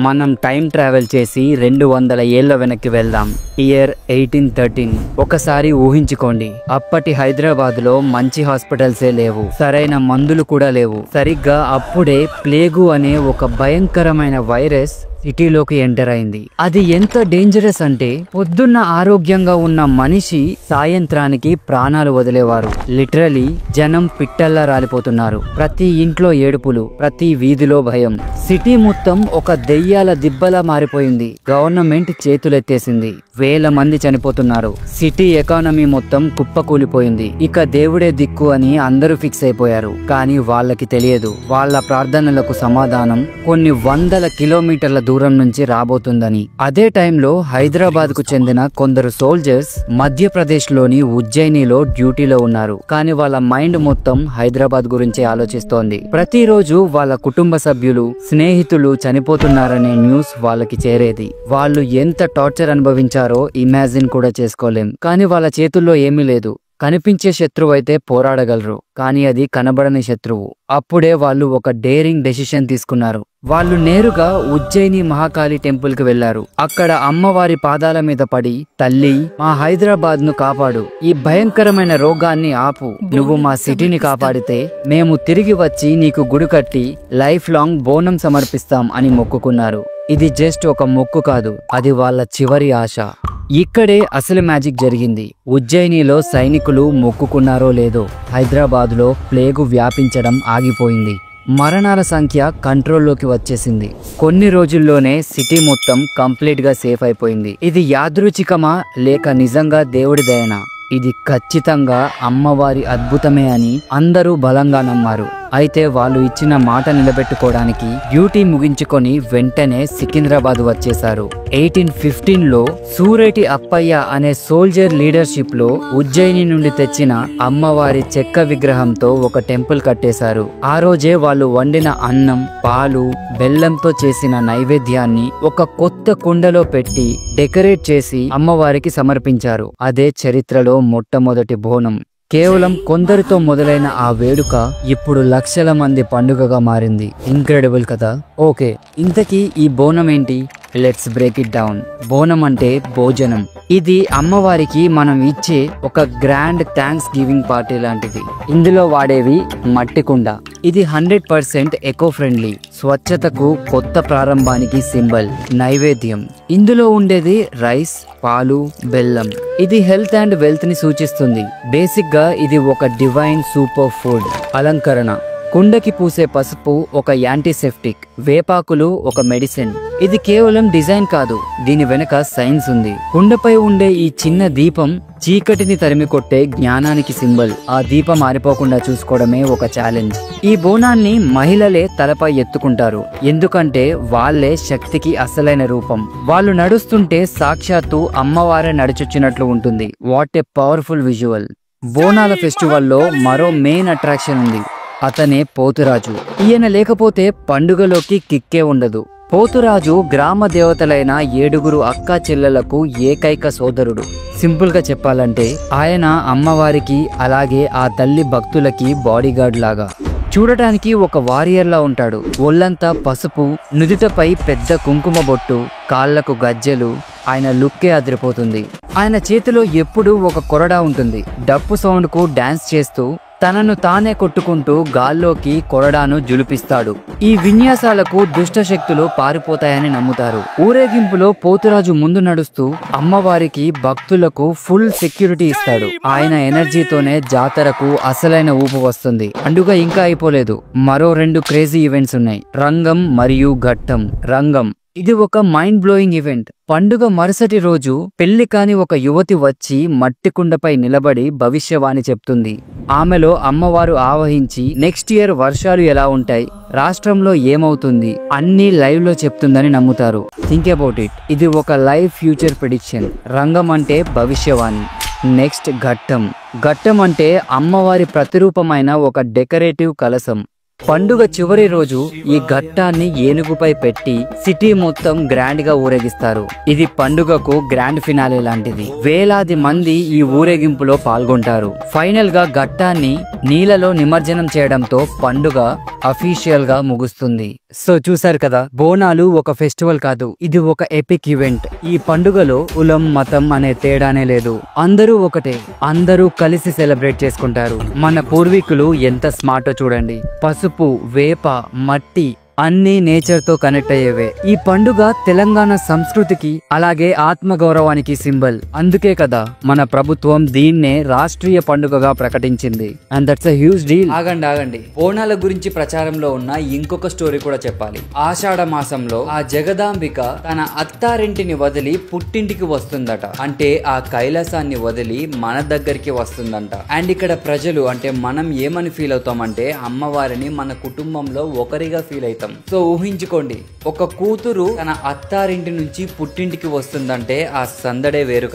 మనం time travel చేసి 200 ఏళ్ల వెనక్కి వెళ్దాం. ఇయర్ 1813. ఒకసారి ఊహించుకోండి, అప్పటి హైదరాబాద్ లో మంచి హాస్పిటల్సే లేవు, సరైన మందులు కూడా లేవు. సరిగ్గా అప్పుడే ప్లేగు అనే ఒక భయంకరమైన వైరస్ సిటీలోకి ఎంటర్ అయింది. అది ఎంత డేంజరస్ అంటే పొద్దున్న ఆరోగ్యంగా ఉన్న మనిషి సాయంత్రానికి ప్రాణాలు వదిలేవారు. లిటరలీ జనం పిట్టల్లా రాలిపోతున్నారు. ప్రతి ఇంట్లో ఏడుపులు, ప్రతి వీధిలో భయం. సిటీ మొత్తం ఒక దెయ్యాల దిబ్బలా మారిపోయింది. గవర్నమెంట్ చేతులెత్తేసింది. వేల మంది చనిపోతున్నారు. సిటీ ఎకానమీ మొత్తం కుప్పకూలిపోయింది. ఇక దేవుడే దిక్కు అని అందరూ ఫిక్స్ అయిపోయారు. కానీ వాళ్ళకి తెలియదు, వాళ్ళ ప్రార్థనలకు సమాధానం కొన్ని వందల కిలోమీటర్ల దూరం నుంచి రాబోతుందని. అదే టైంలో హైదరాబాద్ కు చెందిన కొందరు సోల్జర్స్ మధ్యప్రదేశ్ లోని ఉజ్జయినిలో డ్యూటీలో ఉన్నారు. కానీ వాళ్ళ మైండ్ మొత్తం హైదరాబాద్ గురించే ఆలోచిస్తోంది. ప్రతిరోజు వాళ్ళ కుటుంబ సభ్యులు, స్నేహితులు చనిపోతున్నారనే న్యూస్ వాళ్ళకి చేరేది. వాళ్ళు ఎంత టార్చర్ అనుభవించారో ఇమాజిన్ కూడా చేసుకోలేం. కానీ వాళ్ళ చేతుల్లో ఏమీ లేదు. కనిపించే శత్రువు అయితే పోరాడగలరు, కానీ అది కనబడని శత్రువు. అప్పుడే వాళ్ళు ఒక డేరింగ్ డెసిషన్ తీసుకున్నారు. వాళ్ళు నేరుగా ఉజ్జయిని మహాకాళి టెంపుల్ కి వెళ్లారు. అక్కడ అమ్మవారి పాదాల మీద పడి, తల్లి, మా హైదరాబాద్ ను కాపాడు, ఈ భయంకరమైన రోగాన్ని ఆపు, నువ్వు మా సిటీని కాపాడితే మేము తిరిగి వచ్చి నీకు గుడి కట్టి లైఫ్ లాంగ్ బోనం సమర్పిస్తాం అని మొక్కుకున్నారు. ఇది జస్ట్ ఒక మొక్కు కాదు, అది వాళ్ళ చివరి ఆశ. ఇక్కడే అసలు మ్యాజిక్ జరిగింది. ఉజ్జయినిలో సైనికులు మొక్కుకున్నారో లేదో, హైదరాబాద్ లో ప్లేగు వ్యాపించడం ఆగిపోయింది. మరణాల సంఖ్య కంట్రోల్లోకి వచ్చేసింది. కొన్ని రోజుల్లోనే సిటీ మొత్తం కంప్లీట్ గా సేఫ్ అయిపోయింది. ఇది యాదృచ్ఛికమా లేక నిజంగా దేవుడి దయనా? ఇది ఖచ్చితంగా అమ్మవారి అద్భుతమే అని అందరూ బలంగా నమ్మారు. అయితే వాళ్ళు ఇచ్చిన మాట నిలబెట్టుకోవడానికి డ్యూటీ ముగించుకొని వెంటనే సికింద్రాబాద్ వచ్చేశారు. 1815లో సూరేటి అప్పయ్య అనే సోల్జర్ లీడర్షిప్ లో ఉజ్జయిని నుండి తెచ్చిన అమ్మవారి చెక్క విగ్రహంతో ఒక టెంపుల్ కట్టేశారు. ఆ రోజే వాళ్ళు వండిన అన్నం, పాలు, బెల్లంతో చేసిన నైవేద్యాన్ని ఒక కొత్త కుండలో పెట్టి డెకరేట్ చేసి అమ్మవారికి సమర్పించారు. అదే చరిత్రలో మొట్టమొదటి బోనం. కేవలం కొందరితో మొదలైన ఆ వేడుక ఇప్పుడు లక్షల మంది పండుగగా మారింది. ఇంక్రెడిబుల్ కదా? ఓకే, ఇంతకీ ఈ బోనం ఏంటి? Let's break it down. బోనం అంటే భోజనం. ఇది అమ్మవారికి మనం ఇచ్చే ఒక గ్రాండ్ థ్యాంక్స్ గివింగ్ పార్టీ లాంటిది. ఇందులో వాడేవి మట్టి కుండ. ఇది 100% ఎకో ఫ్రెండ్లీ, స్వచ్ఛతకు, కొత్త ప్రారంభానికి సింబల్. నైవేద్యం, ఇందులో ఉండేది రైస్, పాలు, బెల్లం. ఇది హెల్త్ అండ్ వెల్త్ ని సూచిస్తుంది. బేసిక్ గా ఇది ఒక డివైన్ సూపర్ ఫుడ్. అలంకరణ, కుండకి పూసే పసుపు ఒక యాంటీసెప్టిక్, వేపాకులు ఒక మెడిసిన్. ఇది కేవలం డిజైన్ కాదు, దీని వెనుక సైన్స్ ఉంది. కుండపై ఉండే ఈ చిన్న దీపం చీకటిని తరిమి కొట్టే జ్ఞానానికి సింబల్. ఆ దీపం ఆరిపోకుండా చూసుకోవడమే ఒక ఛాలెంజ్. ఈ బోనాన్ని మహిళలే తలపై ఎత్తుకుంటారు, ఎందుకంటే వాళ్ళే శక్తికి అసలైన రూపం. వాళ్ళు నడుస్తుంటే సాక్షాత్తు అమ్మవారే నడిచొచ్చినట్లు ఉంటుంది. What a powerful visual. బోనాల ఫెస్టివల్లో మరో మెయిన్ అట్రాక్షన్ ఉంది. అతనే పోతురాజు. ఈయన లేకపోతే పండుగలోకి కిక్కే ఉండదు. పోతురాజు గ్రామ దేవతలైన 7 అక్కా చెల్లెలకు ఏకైక సోదరుడు. సింపుల్ గా చెప్పాలంటే ఆయన అమ్మవారికి అలాగే ఆ తల్లి భక్తులకి బాడీగార్డ్ లాగా. చూడటానికి ఒక వారియర్లా ఉంటాడు. ఒళ్ళంతా పసుపు, నుదుటపై పెద్ద కుంకుమ బొట్టు, కాళ్లకు గజ్జెలు. ఆయన లుక్కే అదిరిపోతుంది. ఆయన చేతిలో ఎప్పుడూ ఒక కొరడా ఉంటుంది. డప్పు సౌండ్ కు డాన్స్ చేస్తూ తనను తానే కొట్టుకుంటూ గాల్లోకి కొరడాను జులిపిస్తాడు. ఈ విన్యాసాలకు దుష్ట శక్తులు పారిపోతాయని నమ్ముతారు. ఊరేగింపులో పోతురాజు ముందు నడుస్తూ అమ్మవారికి, భక్తులకు ఫుల్ సెక్యూరిటీ ఇస్తాడు. ఆయన ఎనర్జీతోనే జాతరకు అసలైన ఊపు వస్తుంది. పండుగ ఇంకా అయిపోలేదు. మరో 2 క్రేజీ ఈవెంట్స్ ఉన్నాయి, రంగం మరియు ఘట్టం. రంగం, ఇది ఒక మైండ్ బ్లోయింగ్ ఈవెంట్. పండుగ మరుసటి రోజు పెళ్లి కాని ఒక యువతి వచ్చి మట్టి కుండపై నిలబడి భవిష్యవాణి చెప్తుంది. ఆమెలో అమ్మవారు ఆవహించి నెక్స్ట్ ఇయర్ వర్షాలు ఎలా ఉంటాయి, రాష్ట్రంలో ఏమవుతుంది అన్ని లైవ్ లో చెప్తుందని నమ్ముతారు. Think about it. ఇది ఒక లైవ్ ఫ్యూచర్ ప్రిడిక్షన్. రంగం అంటే భవిష్యవాణి. నెక్స్ట్ ఘట్టం. ఘట్టం అంటే అమ్మవారి ప్రతిరూపమైన ఒక డెకరేటివ్ కలశం. పండుగ చివరి రోజు ఈ ఘట్టాన్ని ఏనుగుపై పెట్టి సిటీ మొత్తం గ్రాండ్ గా ఊరేగిస్తారు. ఇది పండుగకు గ్రాండ్ ఫినాలే లాంటిది. వేలాది మంది ఈ ఊరేగింపులో పాల్గొంటారు. ఫైనల్ గా ఘట్టాన్ని నీళ్ళలో నిమజ్జనం చేయడంతో పండుగ అఫీషియల్ గా ముగుస్తుంది. సో చూసారు కదా, బోనాలు ఒక ఫెస్టివల్ కాదు, ఇది ఒక ఎపిక్ ఈవెంట్. ఈ పండుగలో కులం మతం అనే తేడానే లేదు. అందరూ ఒకటే, అందరూ కలిసి సెలబ్రేట్ చేసుకుంటారు. మన పూర్వీకులు ఎంత స్మార్టో చూడండి. పసుపు, వేప, మట్టి అన్ని నేచర్ తో కనెక్ట్ అయ్యేవే. ఈ పండుగ తెలంగాణ సంస్కృతికి అలాగే ఆత్మగౌరవానికి సింబల్. అందుకే కదా మన ప్రభుత్వం దీన్నే రాష్ట్రీయ పండుగగా ప్రకటించింది. And that's a huge deal. ఆగండి, బోనాల గురించి ప్రచారంలో ఉన్న ఇంకొక స్టోరీ కూడా చెప్పాలి. ఆషాఢ మాసంలో ఆ జగదాంబిక తన అత్తారింటిని వదిలి పుట్టింటికి వస్తుందట. అంటే ఆ కైలాసాన్ని వదిలి మన దగ్గరికి వస్తుందంట. అండ్ ఇక్కడ ప్రజలు అంటే మనం ఏమని ఫీల్ అవుతామంటే అమ్మవారిని మన కుటుంబంలో ఒకరిగా ఫీల్ అవుతాం. సో ఊహించుకోండి, ఒక కూతురు తన అత్తారింటి నుంచి పుట్టింటికి వస్తుందంటే ఆ సందడే వేరు కదా.